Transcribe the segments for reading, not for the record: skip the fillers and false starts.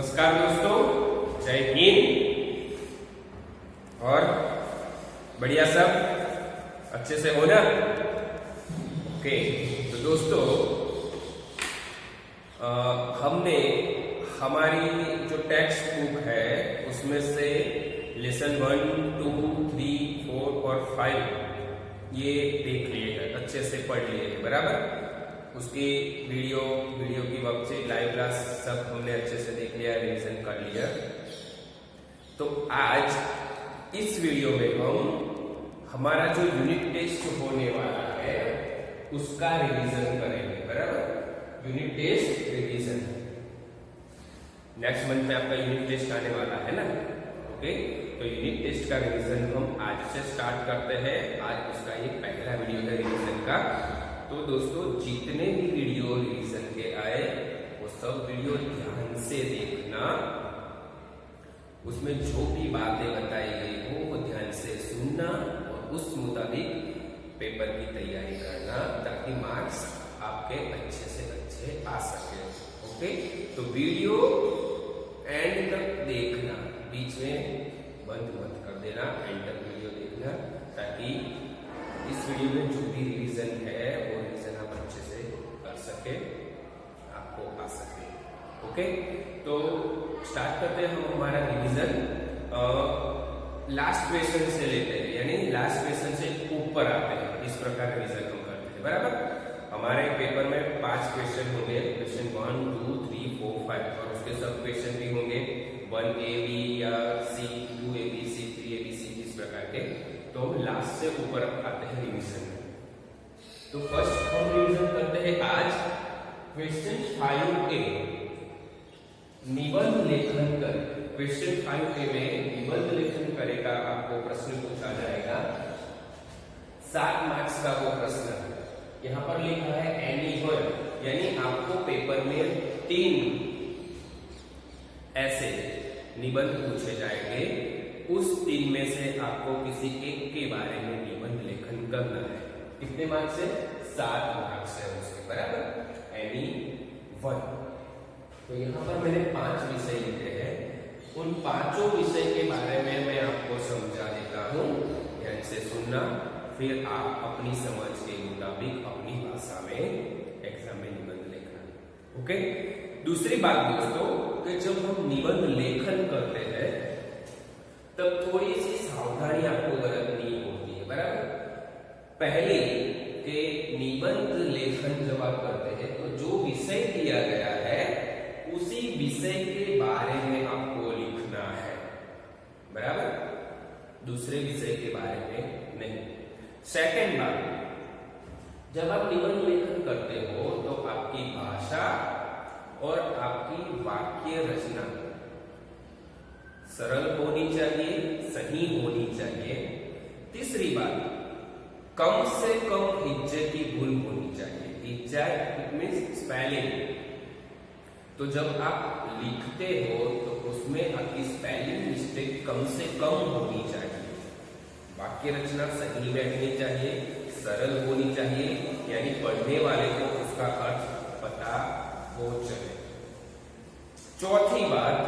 नमस्कार दोस्तों, जय हिंद। और बढ़िया, सब अच्छे से हो ना? ओके, तो दोस्तों हमने हमारी जो टेक्स्ट बुक है उसमें से लेसन 1, 2, 3, 4 और 5 ये देख लिए हैं, अच्छे से पढ़ लिए हैं, बराबर। उसकी वीडियो की वर्कशीट, लाइव क्लास सब हमने अच्छे से देख लिया, रिवीजन कर लिया। तो आज इस वीडियो में हम हमारा जो यूनिट टेस्ट होने वाला है उसका रिवीजन करेंगे, बराबर। Unit test revision next month में आपका यूनिट टेस्ट आने वाला है ना। ओके, तो यूनिट टेस्ट का रिवीजन हम आज से स्टार्ट करते हैं। आज उसका ये पहला वीडियो है रिवीजन का। तो दोस्तों जितने भी वीडियो रिवीजन के आए वो सब वीडियो ध्यान से देखना, उसमें जो भी बातें बताई गई हो वो ध्यान से सुनना और उस मुताबिक पेपर की तैयारी करना, ताकि मार्क्स आपके अच्छे से अच्छे आ सके। ओके, तो वीडियो एंड तक देखना, बीच में बंद मत कर देना, एंड तक वीडियो देखना, ताकि इस वीडियो में जो भी रिवीजन है वो रिवीजन आप अच्छे से कर सके, आपको आ सके। ओके, तो स्टार्ट करते हैं हम हमारा रिवीजन। लास्ट क्वेश्चन से लेते हैं, यानी लास्ट क्वेश्चन से ऊपर आते हैं, इस प्रकार रिवीजन हम करते हैं, बराबर। हमारे पेपर में 5 क्वेश्चन होंगे, क्वेश्चन 1, 2, 3, 4, 5, और उसके सब क्वेश्चन भी होंगे 1A, B या C, 2A, B, C, 3A, B, C, इस प्रकार के। तो लास्ट से ऊपर आते हैं रिवीजन में। तो फर्स्ट हम रिवीजन करते हैं आज क्वेश्चन 5A, निबंध लेखन कर। क्वेश्चन 5A में निबंध लेखन करेगा, आपको प्रश्न पूछा जाएगा 7 मार्क्स का वो प्रश्न। यहां पर लिखा है एनीवन, यानी आपको पेपर में 3 ऐसे निबंध पूछे जाएंगे, उस 3 में से आपको किसी एक के बारे में निबंध लेखन करना है। कितने मार्क्स है? 7 मार्क्स है उसके, बराबर। Any one. तो यहाँ पर मैंने 5 विषय लिखे हैं, उन 5 विषय के बारे में मैं आपको समझा देता हूँ, ध्यान से सुनना, फिर आप अपनी समझ के मुताबिक अपनी भाषा में एग्जाम में निबंध लिखना। ओके, दूसरी बात दोस्तों कि जब हम निबंध लेखन करते हैं तब थोड़ी सी सावधानी आपको बरतनी होती है, बराबर। पहले के निबंध लेखन जब आप करते हैं तो जो विषय दिया गया है उसी विषय के बारे में आपको लिखना है, बराबर, दूसरे विषय के बारे में नहीं। सेकंड बात, जब आप निबंध लेखन करते हो तो आपकी भाषा और आपकी वाक्य रचना सरल होनी चाहिए, सही होनी चाहिए। तीसरी बात, कम से कम हिज्जे की भूल होनी चाहिए। हिज्जा इट मींस स्पेलिंग। तो जब आप लिखते हो तो उसमें आपकी स्पेलिंग मिस्टेक कम से कम होनी चाहिए। वाक्य रचना सही बैठनी चाहिए, सरल होनी चाहिए, यानी पढ़ने वाले को उसका अर्थ पता हो चले। चौथी बात,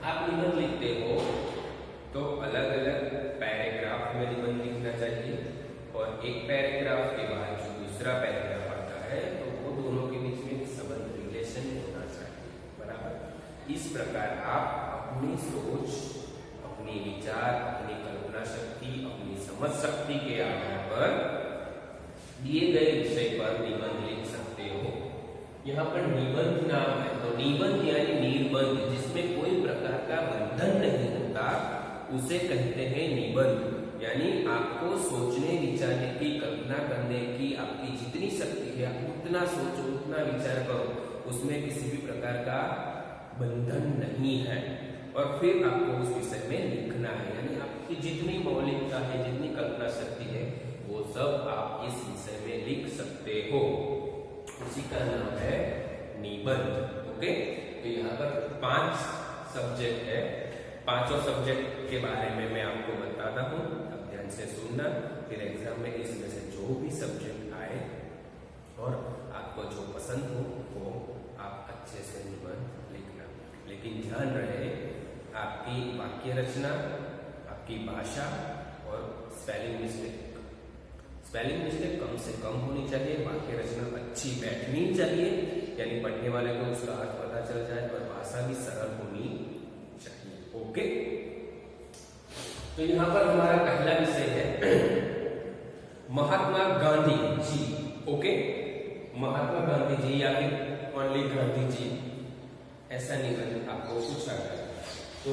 आप निबंध लिखते हो तो अलग अलग पैराग्राफ में निबंध लिखना चाहिए, और एक पैराग्राफ के बाद जो दूसरा पैराग्राफ आता है तो वो दोनों के बीच में संबंध, रिलेशन होना चाहिए, बराबर। इस प्रकार आप अपनी सोच, अपनी विचार, अपनी कल्पना शक्ति, अपनी समझ शक्ति के आधार पर दिए गए विषय पर निबंध लिख सकते हो। यहाँ पर निबंध नाम है, तो निबंध यानी निर्बंध, जिसमें कोई प्रकार का बंधन नहीं होता, उसे कहते हैं निबंध। यानी आपको सोचने विचारने की, कल्पना करने की आपकी जितनी शक्ति है उतना सोचो, उतना विचार करो, उसमें किसी भी प्रकार का बंधन नहीं है, और फिर आपको उस विषय में लिखना है। यानी आपकी जितनी मौलिकता है, जितनी कल्पना शक्ति है, वो सब आप इस विषय में लिख सकते हो, उसी का नाम है निबंध। ओके, तो यहाँ पर 5 सब्जेक्ट है, 5 सब्जेक्ट के बारे में मैं आपको बताता हूँ, अब ध्यान से सुनना। फिर एग्जाम में इसमें से जो भी सब्जेक्ट आए और आपको जो पसंद हो वो आप अच्छे से निबंध लिखना। लेकिन ध्यान रहे आपकी वाक्य रचना, आपकी भाषा और स्पेलिंग मिस्टेक कम से कम होनी चाहिए। वाक्य रचना अच्छी बैठनी चाहिए, यानी पढ़ने वाले को उसका अर्थ पता चल जाए, और भाषा भी सरल होनी चाहिए। ओके, तो यहां पर हमारा पहला विषय है महात्मा गांधी जी। ओके, महात्मा गांधी जी या फिर ओनली गांधी जी, ऐसा नहीं आपको पूछा गया। तो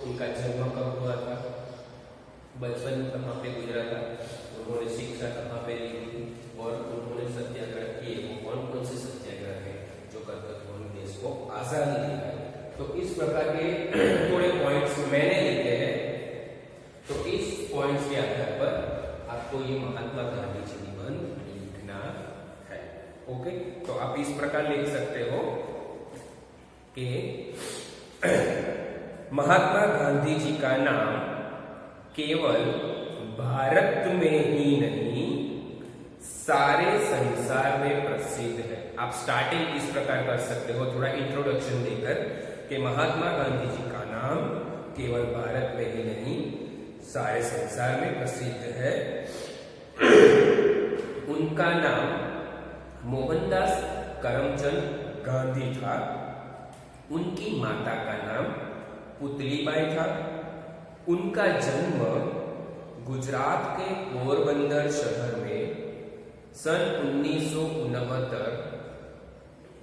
उनका जन्म कब हुआ था, बचपन कहाँ पे गुजरा था, उन्होंने शिक्षा कहाँ पे ली थी, और उन्होंने सत्याग्रह किए वो कौन कौन से सत्याग्रह है जो कर उन्होंने देश को आजादी दी है। तो इस प्रकार के थोड़े पॉइंट्स मैंने लिखे हैं। तो इस पॉइंट्स के आधार पर आपको ये महात्मा गांधी जी निबंध लिखना है। ओके, तो आप इस प्रकार लिख सकते हो कि महात्मा गांधी जी का नाम केवल भारत में ही नहीं सारे संसार में प्रसिद्ध है। आप स्टार्टिंग इस प्रकार कर सकते हो, थोड़ा इंट्रोडक्शन देकर कि महात्मा गांधी जी का नाम केवल भारत में ही नहीं सारे संसार में प्रसिद्ध है। उनका नाम मोहनदास करमचंद गांधी था। उनकी माता का नाम पुतलीबाई था। उनका जन्म गुजरात के पोरबंदर शहर में सन 1969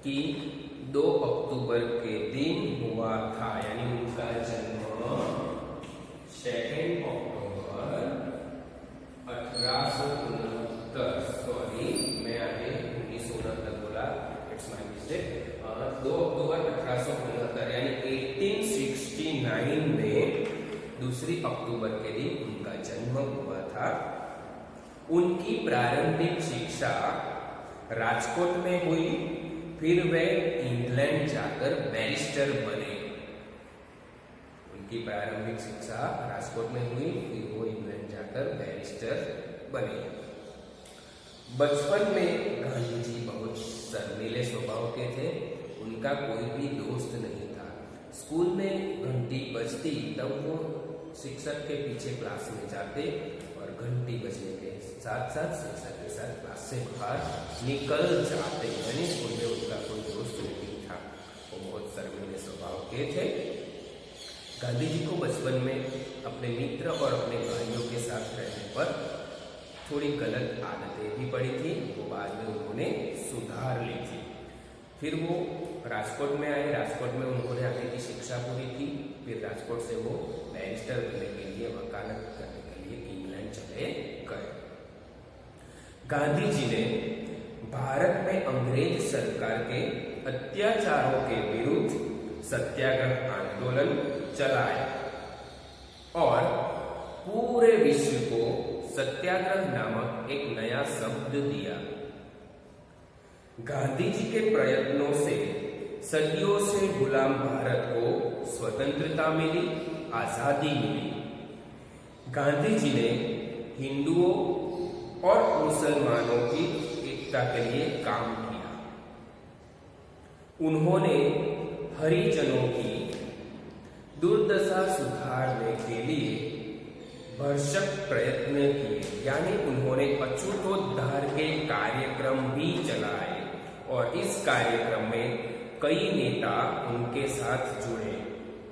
की 2 अक्टूबर के दिन हुआ था, यानी उनका जन्म 2 अक्टूबर 1869, सॉरी मैं आगे 1969 बोला, इट्स माय मिस्टेक, 2 अक्टूबर 1869 यानी 1869 में 2 अक्टूबर के दिन उनका जन्म हुआ था। उनकी प्रारंभिक शिक्षा राजकोट में हुई, फिर वे इंग्लैंड जाकर बैरिस्टर बने। उनकी प्रारंभिक शिक्षा राजकोट में हुई, फिर वो इंग्लैंड जाकर बैरिस्टर बने। बचपन में गांधी जी बहुत शर्मीले स्वभाव के थे। उनका कोई भी दोस्त नहीं था। स्कूल में घंटी बजती तब वो शिक्षक के पीछे क्लास में जाते, और घंटी बजने के साथ साथ शिक्षक के साथ क्लास से बाहर निकल जाते। यानी स्कूल में उनका कोई दोस्त नहीं था, वो बहुत शर्मीले स्वभाव के थे। गांधी जी को बचपन में अपने मित्र और अपने भाइयों के साथ रहने पर थोड़ी गलत आदतें भी पड़ी थी, वो बाद में उन्होंने सुधार ली थी। फिर वो राजकोट में आए। राजकोट में उन्होंने आगे की शिक्षा पूरी की। फिर राजकोट से वो बैरिस्टर बनने के लिए, वकालत करने के लिए इंग्लैंड चले गए। गांधी जी ने भारत में अंग्रेज सरकार के अत्याचारों के विरुद्ध सत्याग्रह आंदोलन चलाया और पूरे विश्व को सत्याग्रह नामक एक नया शब्द दिया। गांधी जी के प्रयत्नों से सदियों से गुलाम भारत को स्वतंत्रता मिली, आजादी मिली। गांधी जी ने हिंदुओं और मुसलमानों की एकता के लिए काम किया। उन्होंने हरिजनों की दुर्दशा सुधारने के लिए भरसक प्रयत्न किए, यानी उन्होंने अछूतोद्धार के कार्यक्रम भी चलाए, और इस कार्यक्रम में कई नेता उनके साथ जुड़े।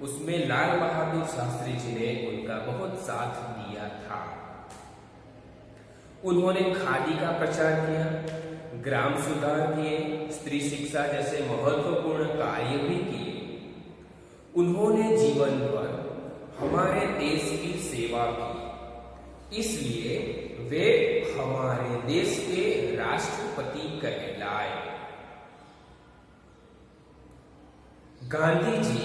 उसमें लाल बहादुर शास्त्री जी ने उनका बहुत साथ दिया था। उन्होंने खादी का प्रचार किया, ग्राम सुधार किए, स्त्री शिक्षा जैसे महत्वपूर्ण कार्य भी किए। उन्होंने जीवन भर हमारे देश की सेवा की, इसलिए वे हमारे देश के राष्ट्रपति कहलाए। गांधी जी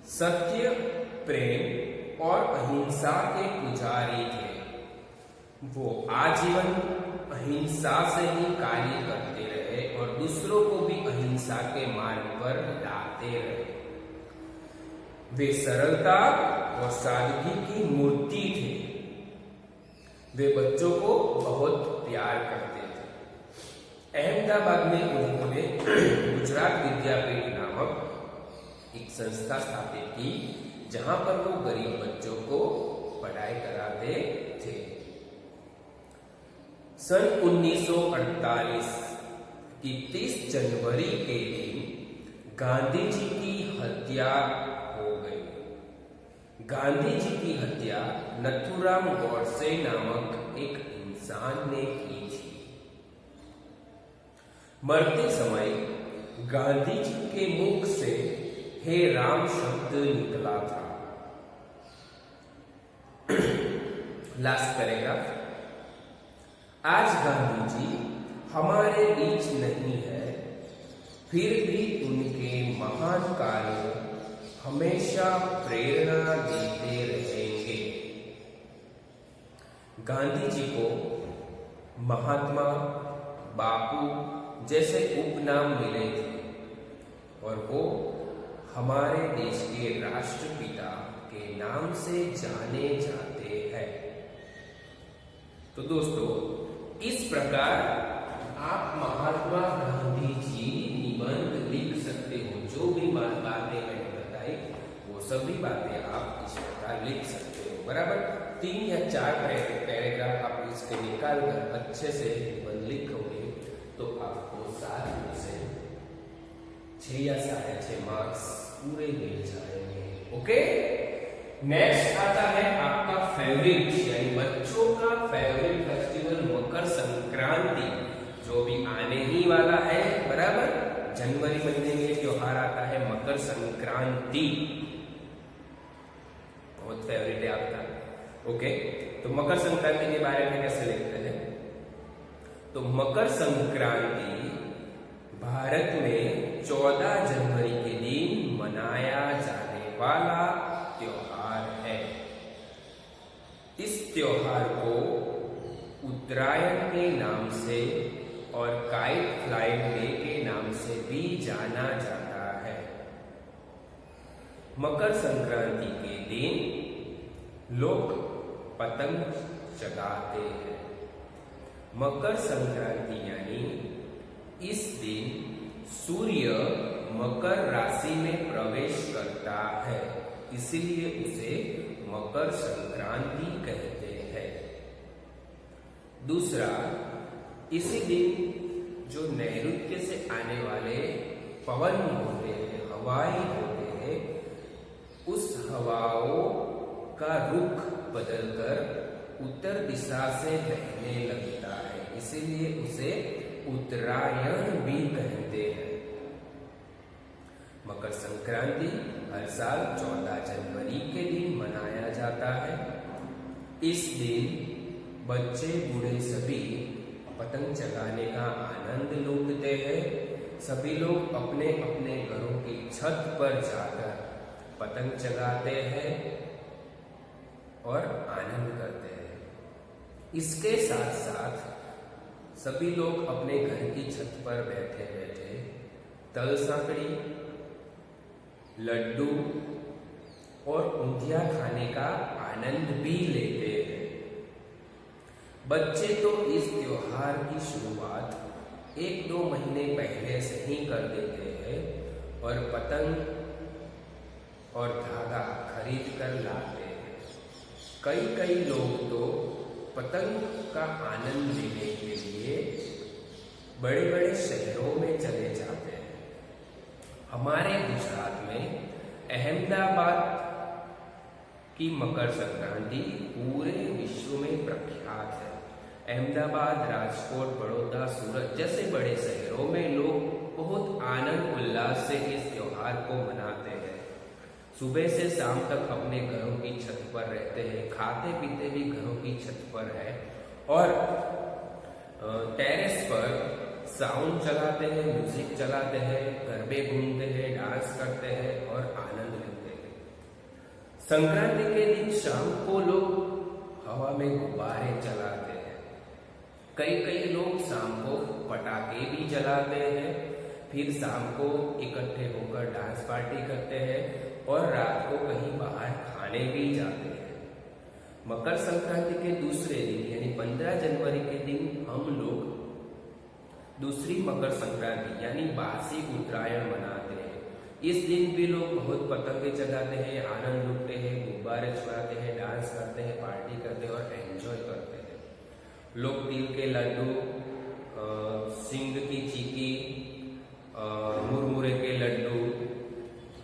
सत्य, प्रेम और अहिंसा के पुजारी थे। वो आजीवन अहिंसा से ही कार्य करते रहे और दूसरों को भी अहिंसा के मार्ग पर लाते रहे। वे सरलता और सादगी की मूर्ति थे। वे बच्चों को बहुत प्यार करते थे। अहमदाबाद में उन्होंने गुजरात विद्यापीठ नामक एक संस्था स्थापित की जहां पर वो गरीब बच्चों को पढ़ाई कराते थे। सन 1948 की 30 जनवरी के दिन गांधी जी की हत्या हो गई। गांधी जी की हत्या नथुराम गोडसे नामक एक इंसान ने की थी। मरते समय गांधी जी के मुख से हे राम शब्द निकला था। Last paragraph. आज गांधी जी हमारे बीच नहीं है, फिर भी उनके महान कार्य हमेशा प्रेरणा देते रहेंगे। गांधी जी को महात्मा, बापू जैसे उपनाम मिले थे और वो हमारे देश के राष्ट्रपिता के नाम से जाने जाते हैं। तो दोस्तों, इस प्रकार आप महात्मा गांधी जी निबंध लिख सकते हो। जो भी बातें मैंने बताई वो सभी बातें आप इस प्रकार लिख सकते हो। बराबर 3 या 4 पैराग्राफ आप इसके निकाल कर अच्छे से निबंध लिखोगे तो आपको 7 में से 6 या 6.5 मार्क्स पूरे मिल जाएंगे। ओके, नेक्स्ट आता है आपका फेवरेट यानी बच्चों का फेवरेट फेस्टिवल मकर संक्रांति, जो भी आने ही वाला है। बराबर जनवरी महीने में त्योहार आता है मकर संक्रांति, बहुत फेवरेट है आपका। ओके, तो मकर संक्रांति के बारे में कैसे लिखते हैं? तो मकर संक्रांति भारत में 14 जनवरी के दिन मनाया जाने वाला त्योहार है। इस त्योहार को उत्तरायण के नाम से और काइट फ्लाइंग डे के नाम से भी जाना जाता है। मकर संक्रांति के दिन लोग पतंग चगाते हैं। मकर संक्रांति यानी इस दिन सूर्य मकर राशि में प्रवेश करता है, इसलिए उसे मकर संक्रांति कहते हैं। दूसरा, इसी दिन जो नैऋत्य से आने वाले पवन होते हैं, हवाएं होते हैं, उस हवाओं का रुख बदलकर उत्तर दिशा से बहने लगता है, इसीलिए उसे उत्तरायण भी कहते हैं। मकर संक्रांति हर साल 14 जनवरी के दिन मनाया जाता है। इस दिन बच्चे बूढ़े सभी पतंग चगाने का आनंद लूटते हैं। सभी लोग अपने अपने घरों की छत पर जाकर पतंग चगाते हैं और आनंद करते हैं। इसके साथ साथ सभी लोग अपने घर की छत पर बैठे बैठे तल सांकड़ी, लड्डू और ऊंधिया खाने का आनंद भी लेते हैं। बच्चे तो इस त्योहार की शुरुआत 1-2 महीने पहले से ही कर देते हैं और पतंग और धागा खरीद कर लाते हैं। कई लोग तो पतंग का आनंद लेने के लिए बड़े बड़े शहरों में चले जाते हैं। हमारे गुजरात में अहमदाबाद की मकर संक्रांति पूरे विश्व में प्रख्यात है। अहमदाबाद, राजकोट, बड़ौदा, सूरत जैसे बड़े शहरों में लोग बहुत आनंद उल्लास से इस त्योहार को मनाते हैं। सुबह से शाम तक अपने घरों की छत पर रहते हैं, खाते पीते भी घरों की छत पर है और टेरेस पर साउंड चलाते हैं, म्यूजिक चलाते हैं, गरबे घूमते हैं, डांस करते हैं और आनंद लेते हैं। संक्रांति के दिन शाम को लोग हवा में गुब्बारे जलाते हैं। कई लोग शाम को पटाखे भी जलाते हैं, फिर शाम को इकट्ठे होकर डांस पार्टी करते हैं और रात को कहीं बाहर खाने भी जाते हैं। मकर संक्रांति के दूसरे दिन यानी 15 जनवरी के दिन हम लोग दूसरी मकर संक्रांति यानी बासी उत्तरायण मनाते हैं। इस दिन भी लोग बहुत पतंगे चगाते हैं, आनंद लूटते हैं, गुब्बारे छुड़ाते हैं, डांस करते हैं, पार्टी करते हैं और एंजॉय करते हैं। लोग तिल के लड्डू, सिंग की चीकी, मुरमुरे के लड्डू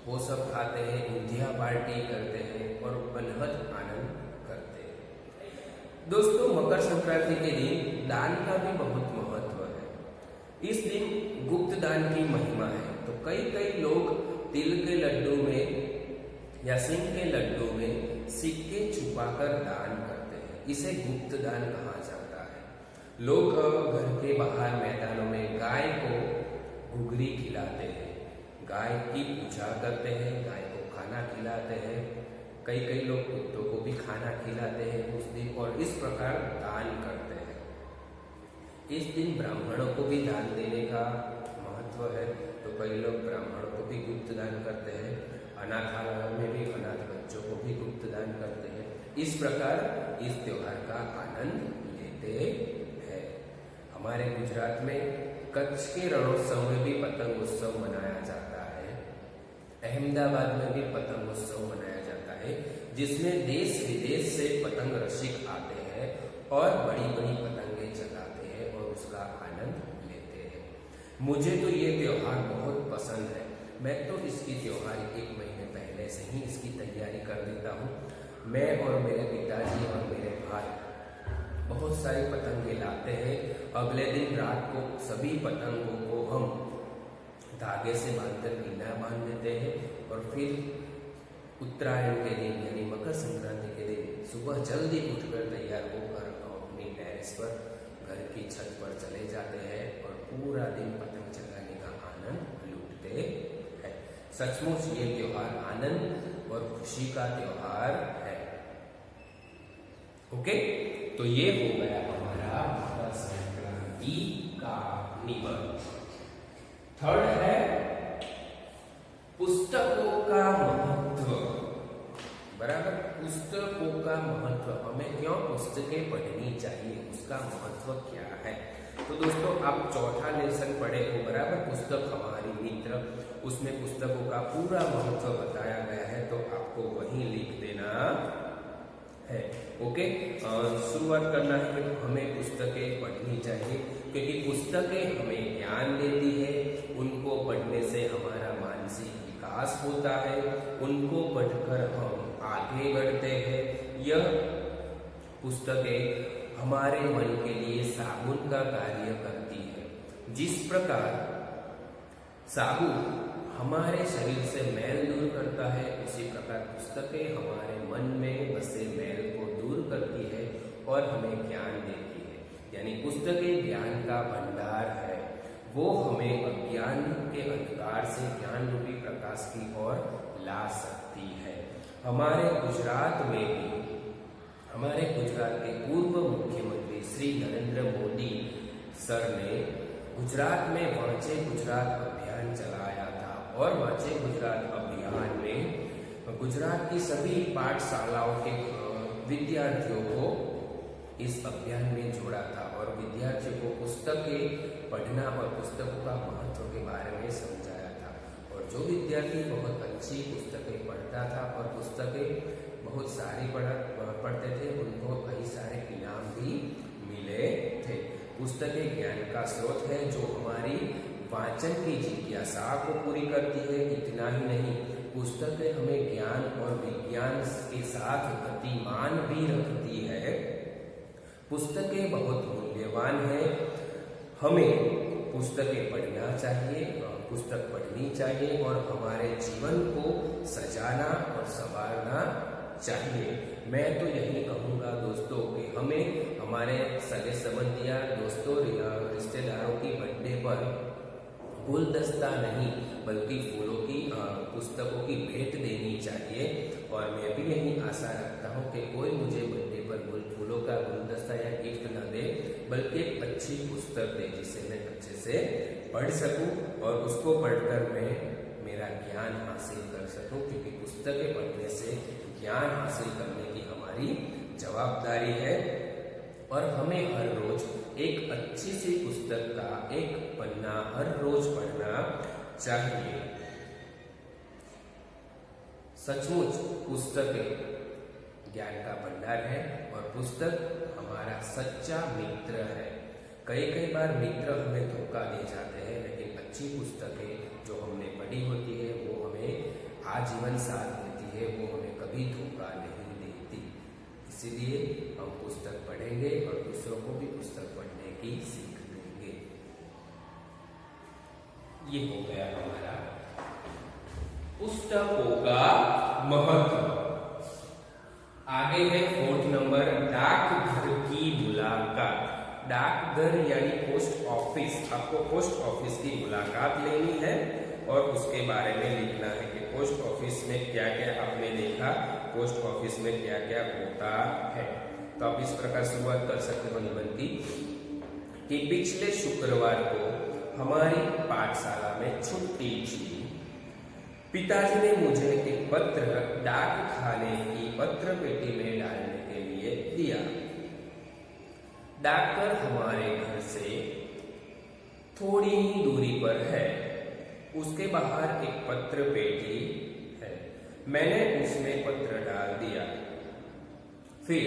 वो सब खाते हैं, ऊंधिया पार्टी करते हैं और बेहद आनंद करते हैं। दोस्तों, मकर संक्रांति के दिन दान का भी बहुत महत्व है। इस दिन गुप्त दान की महिमा है। तो कई लोग तिल के लड्डू में या सिंग के लड्डू में सिक्के छुपाकर दान करते हैं। इसे गुप्त दान कहा जाता है। लोग घर के बाहर मैदानों में गाय को घुघरी खिलाते हैं, गाय की पूजा करते हैं, गाय को खाना खिलाते हैं। कई लोग कुत्तों को भी खाना खिलाते हैं उस दिन और इस प्रकार दान करते हैं। इस दिन ब्राह्मणों को भी दान देने का महत्व है। तो कई लोग ब्राह्मणों को भी गुप्त दान करते हैं, अनाथालयों में भी अनाथ बच्चों को भी गुप्त दान करते हैं। इस प्रकार इस त्योहार का आनंद लेते हैं। हमारे गुजरात में कच्छ के रणोत्सव में भी पतंग उत्सव मनाया जाता है। अहमदाबाद में भी पतंग उत्सव मनाया जाता है, जिसमें देश विदेश से पतंग रसिक आते हैं और बड़ी पतंगे चलाते हैं और उसका आनंद लेते हैं। मुझे तो ये त्योहार बहुत पसंद है। मैं तो इसकी त्योहार 1 महीने पहले से ही इसकी तैयारी कर देता हूँ। मैं और मेरे पिताजी और मेरे भाई बहुत सारी पतंगे लाते हैं। अगले दिन रात को सभी पतंगों को हम धागे से बांधकर कीना बांध देते हैं और फिर उत्तरायण के दिन यानी मकर संक्रांति के दिन सुबह जल्दी उठकर तैयार होकर अपनी टेरेस पर घर की छत पर चले जाते हैं और पूरा दिन पतंग चलाने का आनंद लूटते हैं। सचमुच ये त्योहार आनंद और खुशी का त्योहार है। ओके, तो ये हो गया हमारा मकर संक्रांति का निबंध। थर्ड है पुस्तकों का महत्व। बराबर, पुस्तकों का महत्व, हमें क्यों पुस्तकें पढ़नी चाहिए, उसका महत्व क्या है। तो दोस्तों, आप चौथा लेसन पढ़े हो, बराबर, पुस्तक हमारी मित्र। उसमें पुस्तकों का पूरा महत्व बताया गया है, तो आपको वहीं लिख देना है। ओके, शुरुआत करना है कि हमें पुस्तकें पढ़नी चाहिए, क्योंकि पुस्तकें हमें ज्ञान देती है। उनको पढ़ने से हमारा मानसिक विकास होता है, उनको पढ़कर हम आगे बढ़ते हैं। यह पुस्तकें हमारे मन के लिए साबुन का कार्य करती है। जिस प्रकार साबुन हमारे शरीर से मैल दूर करता है, उसी प्रकार पुस्तकें हमारे मन में बसे मैल को दूर करती है और हमें ज्ञान देती है। यानी पुस्तकें ज्ञान का भंडार है। वो हमें अज्ञान के अंधकार से ज्ञान रूपी प्रकाश की ओर ला सकती है। हमारे गुजरात में भी, हमारे गुजरात के पूर्व मुख्यमंत्री श्री नरेंद्र मोदी सर ने गुजरात में वांचे गुजरात अभियान चलाया था और वांचे गुजरात अभियान में गुजरात की सभी पाठशालाओं के विद्यार्थियों को इस अभियान में जोड़ा था और विद्यार्थियों को पुस्तकें पढ़ना और पुस्तकों का महत्व के बारे में समझाया था। और जो विद्यार्थी बहुत अच्छी पुस्तकें पढ़ता था और पुस्तकें बहुत सारी पढ़ते थे, उनको कई सारे इनाम भी मिले थे। पुस्तकें ज्ञान का स्रोत है जो हमारी वाचन की जिज्ञासा को पूरी करती है। इतना ही नहीं, पुस्तकें हमें ज्ञान और विज्ञान के साथ गतिमान भी रखती है। पुस्तकें बहुत मूल्यवान है। हमें पुस्तकें पढ़ना चाहिए, पुस्तक पढ़नी चाहिए और हमारे जीवन को सजाना और संवारना चाहिए। मैं तो यही कहूँगा दोस्तों कि हमें हमारे सगे संबंधियां, दोस्तों, रिश्तेदारों की बर्थडे पर गुलदस्ता नहीं बल्कि फूलों की पुस्तकों की भेंट देनी चाहिए। और मैं भी यही आशा रखता हूँ कि कोई मुझे बर्थडे पर फूलों का गुलदस्ता या गिफ्ट न दे, बल्कि एक अच्छी पुस्तक दे जिसे मैं अच्छे से पढ़ सकूं और उसको पढ़कर मैं मेरा ज्ञान हासिल कर सकूं। क्योंकि पुस्तकें पढ़ने से ज्ञान हासिल करने की हमारी जवाबदारी है और हमें हर रोज एक अच्छी सी पुस्तक का एक पन्ना हर रोज पढ़ना चाहिए। सचमुच पुस्तकें ज्ञान का भंडार है और पुस्तक हमारा सच्चा मित्र है। कई बार मित्र हमें धोखा दे जाते हैं, लेकिन अच्छी पुस्तकें जो हमने पढ़ी होती है वो हमें आजीवन साथ देती है, वो हमें कभी धोखा नहीं देती। इसीलिए हम पुस्तक पढ़ेंगे और दूसरों को भी पुस्तक पढ़ने की सीख देंगे। ये हो गया हमारा पुस्तकों का महत्व। आगे है 4th नंबर, डाकघर की मुलाकात। डाकघर यानी पोस्ट ऑफिस। आपको पोस्ट ऑफिस की मुलाकात लेनी है और उसके बारे में लिखना है कि पोस्ट ऑफिस में क्या क्या आपने देखा, पोस्ट ऑफिस में क्या क्या होता है। तो आप इस प्रकार शुरुआत कर सकते हो निबंध की कि पिछले शुक्रवार को हमारी पाठशाला में छुट्टी थी। पिताजी ने मुझे एक पत्र डाक खाने की पत्र पेटी में डालने के लिए दिया। डाकघर हमारे घर से थोड़ी ही दूरी पर है। उसके बाहर एक पत्र पेटी है। मैंने उसमें पत्र डाल दिया। फिर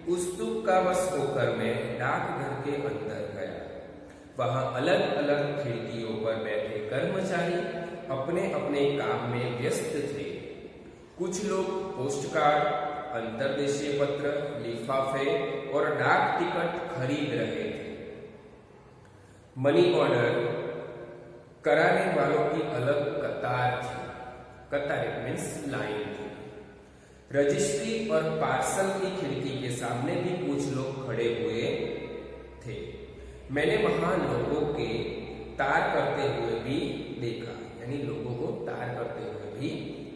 उत्सुक का वश होकर मैं डाकघर के अंदर गया। वहां अलग अलग खिड़कियों पर बैठे कर्मचारी अपने अपने काम में व्यस्त थे। कुछ लोग पोस्ट कार्ड, अंतर्देशीय पत्र, लिफाफे और डाक टिकट खरीद रहे थे। मनी ऑर्डर कराने वालों की अलग कतार थी। कतार मीन्स लाइन थी। रजिस्ट्री और पार्सल की खिड़की के सामने भी कुछ लोग खड़े हुए थे। मैंने वहां लोगों के तार करते हुए भी देखा, यानी लोगों को तार करते हुए भी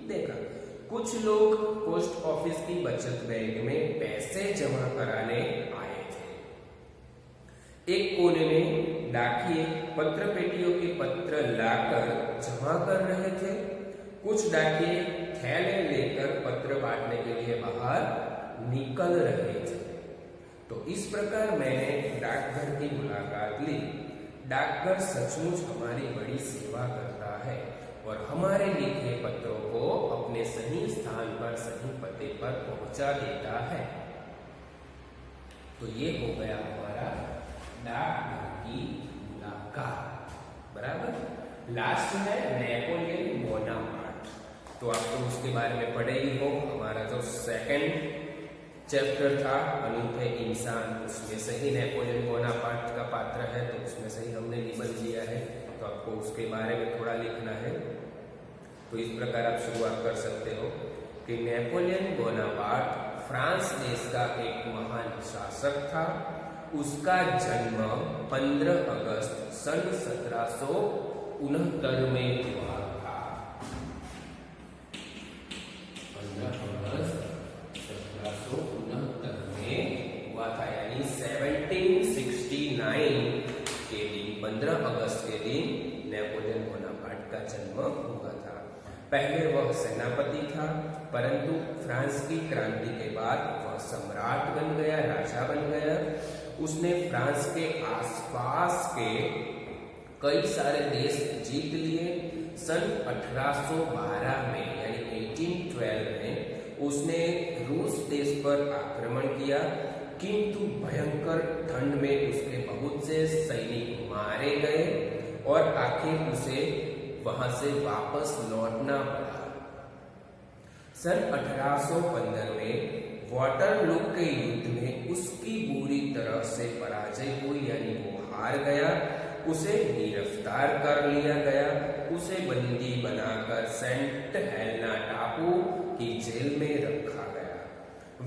देखा। कुछ लोग पोस्ट ऑफिस की बचत बैंक में पैसे जमा कराने आए थे। एक कोने में डाकिये पत्र पेटियों के पत्र लाकर जमा कर रहे थे। कुछ डाकिये थैले लेकर पत्र बांटने के लिए बाहर निकल रहे थे। तो इस प्रकार मैंने डाकघर की मुलाकात ली। डाकघर सचमुच हमारी बड़ी सेवा करता है और हमारे लिखे पत्रों को अपने सही स्थान पर, सही पते पर पहुंचा देता है। तो ये हो गया हमारा डाकघर की मुलाकात। बराबर। लास्ट है नेपोलियन बोनापार्ट। तो आप तो उसके बारे में पढ़े ही हो। हमारा जो सेकंड चैप्टर था अनूठे इंसान, उसमें से ही नेपोलियन बोनापार्ट का पात्र है, तो उसमें से ही हमने निबंध लिया है। तो आपको उसके बारे में थोड़ा लिखना है। तो इस प्रकार आप शुरुआत कर सकते हो कि नेपोलियन बोनापार्ट फ्रांस देश का एक महान शासक था। उसका जन्म 15 अगस्त सन 1769 में हुआ था। 15 अगस्त 1769 में हुआ था, यानी 1769 के दिन, 15 अगस्त के दिन नेपोलियन बोनापार्ट का जन्म हुआ था। पहले वह सेनापति था, परंतु फ्रांस की क्रांति के बाद वह सम्राट बन गया, राजा बन गया। उसने फ्रांस के आसपास के कई सारे देश जीत लिए। सन 1812 में यानी 1812 में उसने रूस देश पर आक्रमण किया, किंतु भयंकर ठंड में उसके बहुत से सैनिक मारे गए और आखिर उसे वहां से वापस लौटना पड़ा। सन 1815 में वाटरलू के युद्ध में उसकी बुरी तरह से पराजय हुई, यानी वो हार गया। उसे गिरफ्तार कर लिया गया। उसे बंदी बनाकर सेंट हेलेना टापू की जेल में रखा गया।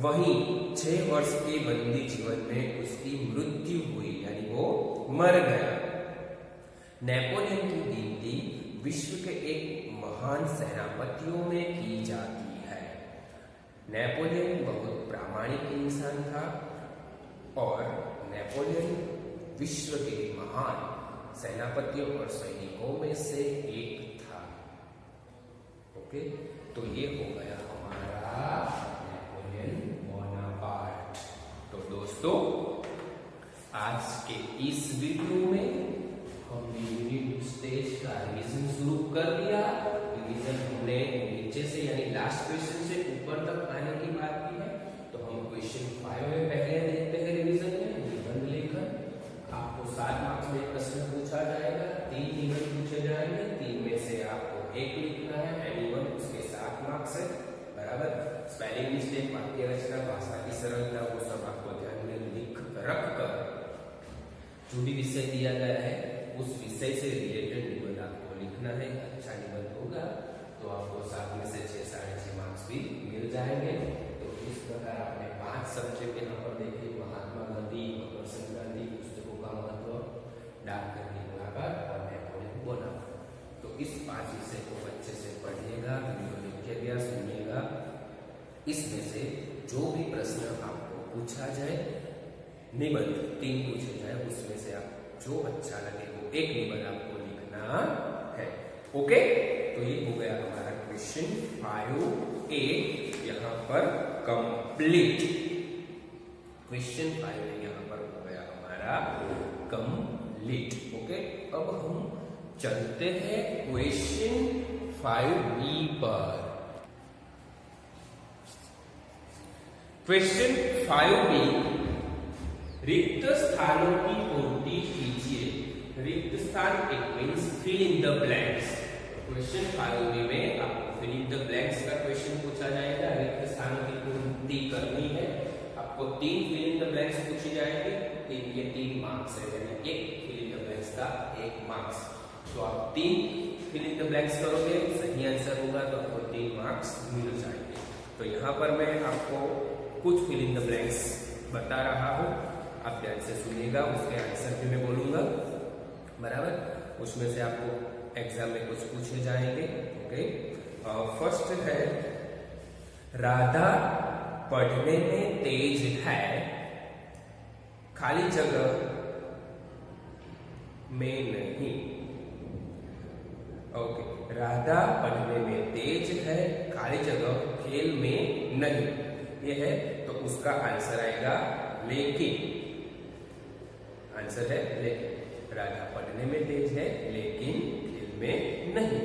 वहीं 6 वर्ष के बंदी जीवन में उसकी मृत्यु हुई, यानी वो मर गया। नेपोलियन की गिनती विश्व के एक महान सेनापतियों में की जाती है। नेपोलियन बहुत प्रामाणिक इंसान था और नेपोलियन विश्व के महान सेनापतियों और सैनिकों में से एक था। ओके, तो ये हो गया हमारा नेपोलियन बोनापार्ट। तो दोस्तों, आज के इस वीडियो में हमने यूनिट स्टेज का रिवीजन शुरू कर दिया। रिवीजन हमने नीचे से यानी लास्ट क्वेश्चन से ऊपर तक आने की बात की है। तो हम क्वेश्चन 5 में पहले देखते हैं रिवीजन में निबंध लेखन। आपको 7 मार्क्स में प्रश्न पूछा जाएगा, 3 निबंध पूछे जाएंगे, 3 में से आपको 1 लिखना है, एनीवन उसके 7 मार्क्स है, बराबर। स्पेलिंग मिस्टेक, वाक्य रचना, भाषा की सरलता, वो सब आपको ध्यान में लिख रख कर जो भी विषय दिया गया है उस विषय से रिलेटेड निबंध आपको लिखना है। अच्छा निबंध होगा तो आपको 7 में से 6 साढ़े 6 मार्क्स भी मिल जाएंगे। तो इस प्रकार आपने 5 सब्जेक्ट यहाँ पर देखे, महात्मा गांधी, मकर संक्रांति, पुस्तकों का महत्व, डाक की मुलाकात और नेपोलियन बोनापार्ट। तो इस 5 विषय को अच्छे से पढ़िएगा, वीडियो देखिएगा, सुनिएगा। इसमें से जो भी प्रश्न आपको पूछा जाए, निबंध 3 पूछे जाए, उसमें से आप जो अच्छा लगे वो 1 निबंध आपको लिखना है। ओके, तो ये हो गया हमारा क्वेश्चन 5A यहाँ पर कंप्लीट। क्वेश्चन 5 यहाँ पर हो गया हमारा कंप्लीट। ओके, अब हम चलते हैं क्वेश्चन 5B पर। क्वेश्चन 5B, रिक्त स्थानों की पूर्ति कीजिए। रिक्त स्थान it means fill in the blanks. Question 5B में आपको फिल इन द ब्लैंक्स का क्वेश्चन पूछा जाएगा। रिक्त स्थानों की पूर्ति करनी है, आपको 3 फिल इन द ब्लैंक्स पूछी जाएगी। ये 3 मार्क्स है, यानी 1 फिल इन द ब्लैंक्स का 1 मार्क्स। तो आप 3 फिल इन द ब्लैंक्स करोगे, सही आंसर होगा तो आपको 3 मार्क्स मिल जाएंगे। तो यहाँ पर मैं आपको कुछ फिल इन द ब्लैंक्स बता रहा हूँ, आप ध्यान से सुनिएगा, उसके आंसर भी मैं बोलूंगा, बराबर। उसमें से आपको एग्जाम में कुछ पूछे जाएंगे। ओके, फर्स्ट है, राधा पढ़ने में तेज है, खाली जगह में नहीं। ओके, राधा पढ़ने में तेज है, खाली जगह खेल में नहीं, ये है। तो उसका आंसर आएगा लेकिन। आंसर है लेकिन। राधा पढ़ने में तेज है लेकिन खेल में नहीं।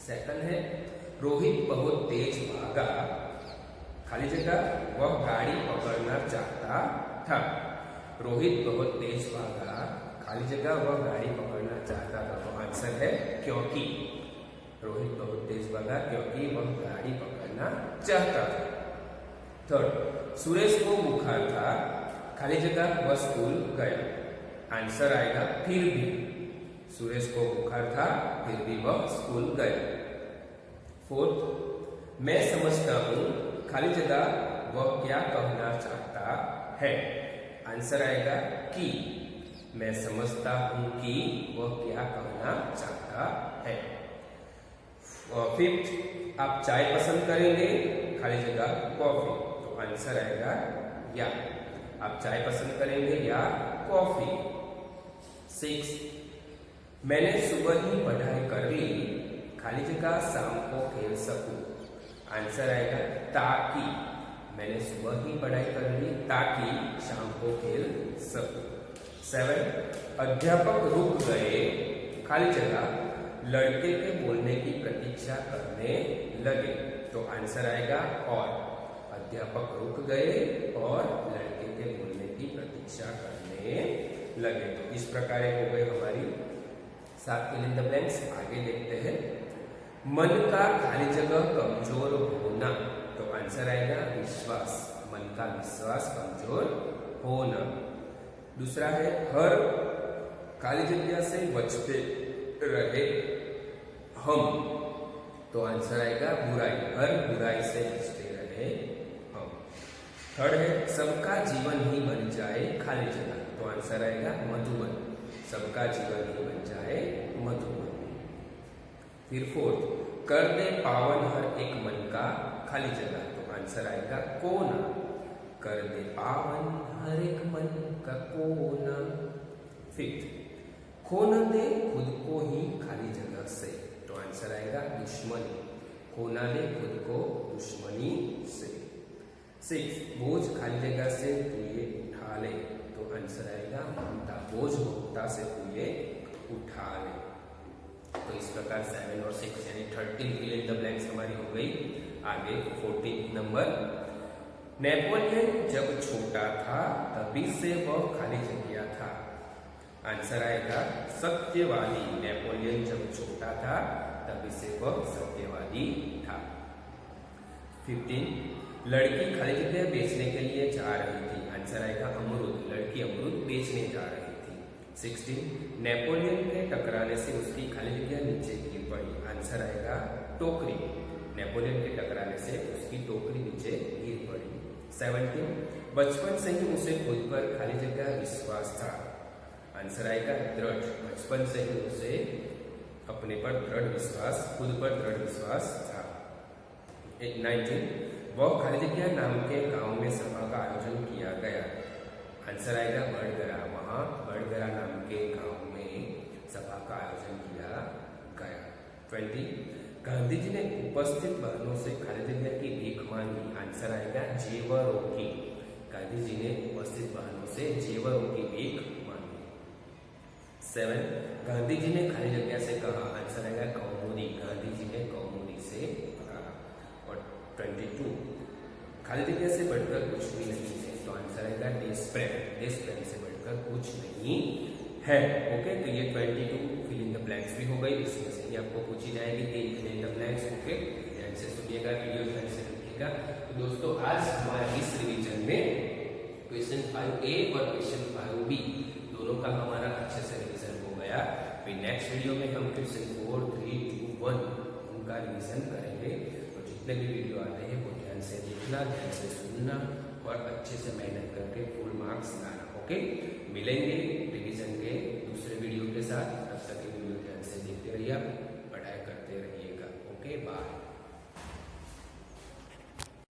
सेकंड है, रोहित बहुत तेज भागा, खाली जगह वह गाड़ी पकड़ना चाहता था। रोहित बहुत तेज भागा, खाली जगह वह गाड़ी पकड़ना चाहता था। तो आंसर है क्योंकि। रोहित बहुत तेज भागा क्योंकि वह गाड़ी पकड़ना चाहता था। थर्ड, सुरेश को बुखार था, खाली जगह वह स्कूल गया। आंसर आएगा फिर भी। सुरेश को बुखार था फिर भी वह स्कूल गया। फोर्थ, मैं समझता हूं, खाली जगह वह क्या कहना चाहता है। आंसर आएगा कि। मैं समझता हूं कि वह क्या कहना चाहता है। फिफ्थ, आप चाय पसंद करेंगे, खाली जगह कॉफी। तो आंसर आएगा या। आप चाय पसंद करेंगे या कॉफी। 6, मैंने सुबह ही पढ़ाई कर ली, खाली जगह शाम को खेल सकूं। आंसर आएगा ताकि। मैंने सुबह ही पढ़ाई कर ली ताकि शाम को खेल सकूं। 7, अध्यापक रुक गए, खाली जगह लड़के के बोलने की प्रतीक्षा करने लगे। तो आंसर आएगा और। अध्यापक रुक गए और लड़के के बोलने की प्रतीक्षा करने लगे। तो इस प्रकार हो गई हमारी 7 फिल इन द ब्लैंक्स। आगे देखते हैं, मन का खाली जगह कमजोर होना। तो आंसर आएगा विश्वास। मन का विश्वास कमजोर होना। दूसरा है, हर खाली जगह से बचते रहे हम। तो आंसर आएगा बुराई। हर बुराई से बचते रहे हम। थर्ड है, सबका जीवन ही बन जाए खाली जगह। तो आंसर आएगा मधुबन। सबका जीवन ही बन जाए मधुबन। फिर फोर्थ, कर दे पावन हर एक मन का खाली जगह। तो आंसर आएगा कोना। कर दे पावन हर एक मन का कोना। फिफ्थ, खो न दे खुद को ही खाली जगह से। तो आंसर आएगा दुश्मनी। खोना दे खुद को दुश्मनी से। 6, बोझ खाली जगह से तू ये उठा ले। तो आंसर आएगा ममता। बोझ ममता से तू ये उठा ले। तो इस प्रकार 7 और 6 यानी 13 फिल इन द ब्लैंक्स हमारी हो गई। आगे 14 नंबर, नेपोलियन जब छोटा था तभी से वह खाली जगह था। आंसर आएगा सत्यवादी। नेपोलियन जब छोटा था तभी से वह सत्यवादी था। 15, लड़की खाली जगह बेचने के लिए जा रही थी। आंसर आएगा अमरूद। लड़की अमरूद बेचने जा रही थी। 16, नेपोलियन के टकराने से उसकी खाली जगह नीचे गिर पड़ी। आंसर आएगा टोकरी। नेपोलियन के टकराने से उसकी टोकरी नीचे गिर पड़ी। 17, बचपन से ही उसे खुद पर खाली जगह विश्वास था। आंसर आएगा दृढ़। बचपन से ही उसे अपने पर दृढ़ विश्वास, खुद पर दृढ़ विश्वास था। 19, वह खाली जगह नाम के गांव में सभा का आयोजन किया गया। आंसर आएगा बड़गरा। वहां बड़गरा नाम के गांव में सभा का आयोजन किया गया। 20, गांधी जी ने उपस्थित बहनों से खाली जगह की भीख मांगी। आंसर आएगा जेवरों की। गांधी जी ने उपस्थित बहनों से जेवरों की भीख मांगी। 7, गांधी जी ने खाली जगह से कहा। आंसर आएगा कौमुदी। गांधी जी ने कौमुदी से कहा। और 22, खाली जगह से बढ़कर कुछ भी नहीं है। तो आंसर आएगा डेस्परेट। डेस्परेट से बढ़कर कुछ नहीं है। ओके, तो ये 22 फिल इन द ब्लैंक्स भी हो गई। इसमें से ही आपको पूछी जाएगी 3 fill in the blanks. Okay, ध्यान से सुनिएगा, वीडियो ध्यान से देखिएगा। तो दोस्तों आज हमारे इस रिवीजन में क्वेश्चन 5A और क्वेश्चन 5B दोनों का हमारा अच्छे से रिवीजन हो गया। फिर नेक्स्ट वीडियो में हम क्वेश्चन 4, 3, 2, 1 उनका रिवीजन करेंगे। तो जितने भी वीडियो आ रहे हैं वो ध्यान से देखना, ध्यान से सुनना और अच्छे से मेहनत करके फुल मार्क्स लाना। ओके, मिलेंगे रिवीजन के दूसरे वीडियो के साथ। तब तक के वीडियो ध्यान से देखते रहिए।